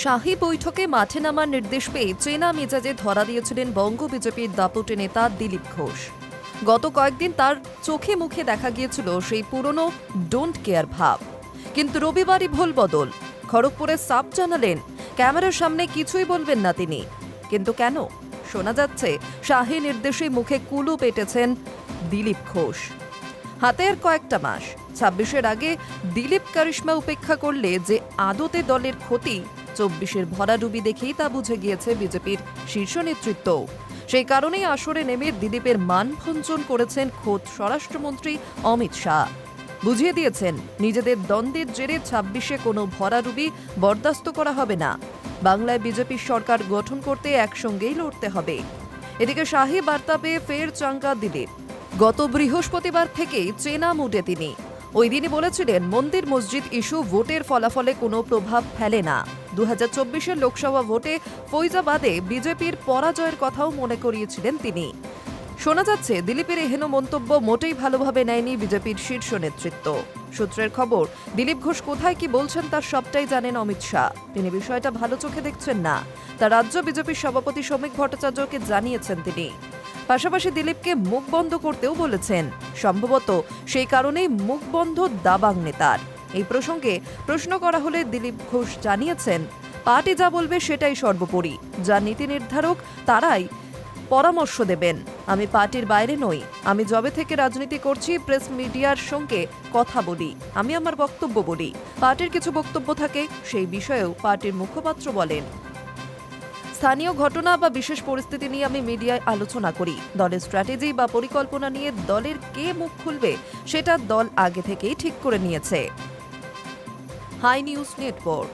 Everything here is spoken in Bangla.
শাহী বৈঠকে মাঠে নামার নির্দেশ পেয়ে চেনা মেজাজে ধরা দিয়েছিলেন বঙ্গ বিজেপির দাপুটে নেতা দিলীপ ঘোষ। গত কয়েকদিন তার চোখে মুখে দেখা গিয়েছিল সেই পুরনো ডোন্ট কেয়ার ভাব। কিন্তু রবিবারই ভুল বদল। খড়গপুরে সাফ জানালেন ক্যামেরার সামনে কিছুই বলবেন না তিনি। কিন্তু কেন? শোনা যাচ্ছে শাহী নির্দেশে মুখে কুলু পেটেছেন দিলীপ ঘোষ। হাতে আর কয়েকটা মাস, ২৬-এর আগে দিলীপ কারিশমা উপেক্ষা করলে যে আদতে দলের ক্ষতি, ২৪-এর ভরাডুবি দেখেই তা বুঝে গিয়েছে বিজেপির শীর্ষ নেতৃত্ব। সেই কারণেই আসরে নেমে দিলীপের মান ভঞ্জন করেছেন খোদ স্বরাষ্ট্রমন্ত্রী অমিত শাহ। বুঝিয়ে দিয়েছেন নিজেদের দ্বন্দ্বের জেরে ২৬-এ কোনো ভরাডুবি বরদাস্ত করা হবে না। বাংলায় বিজেপির সরকার গঠন করতে একসঙ্গেই লড়তে হবে। এদিকে শাহী বার্তা পেয়ে ফের চাঙ্গা দিলীপ। গত বৃহস্পতিবার থেকেই চেনা মুডে তিনি। ওই দিনই বলেছিলেন মন্দির মসজিদ ইস্যু ভোটের ফলাফলে কোনো প্রভাব ফেলে না। ২০২৪-এর লোকসভা ভোটে ফৈজাবাদে বিজেপির পরাজয়ের কথাও মনে করিয়েছিলেন তিনি। শোনা যাচ্ছে দিলীপের এহেন মন্তব্য মোটেই ভালোভাবে নেয়নি বিজেপির শীর্ষ নেতৃত্ব। সূত্রের খবর, দিলীপ ঘোষ কোথায় কি বলছেন তার সবটাই জানেন অমিত শাহ। তিনি বিষয়টা ভালো চোখে দেখছেন না, তা রাজ্য বিজেপির সভাপতি শ্রমিক ভট্টাচার্যকে জানিয়েছেন তিনি। পাশাপাশি দিলীপকে মুখ বন্ধ করতেও বলেছেন। সম্ভবত সেই কারণেই মুখ বন্ধ দাবাং নেতার। এই প্রসঙ্গে প্রশ্ন করা হলে দিলীপ ঘোষ জানিয়েছেন, পার্টি যা বলবে সেটাই সর্বোপরি। যা নীতি নির্ধারক তারাই পরামর্শ দেবেন। আমি পার্টির বাইরে নই। আমি যবে থেকে রাজনীতি করছি প্রেস মিডিয়ার সঙ্গে কথা বলি, আমি আমার বক্তব্য বলি। পার্টির কিছু বক্তব্য থাকে, সেই বিষয়েও পার্টির মুখপাত্র বলেন। স্থানীয় ঘটনা বা বিশেষ পরিস্থিতি নিয়ে আমি মিডিয়ায় আলোচনা করি। দলের স্ট্র্যাটেজি বা পরিকল্পনা নিয়ে দলের কে মুখ খুলবে সেটা দল আগে থেকেই ঠিক করে নিয়েছে। High news network.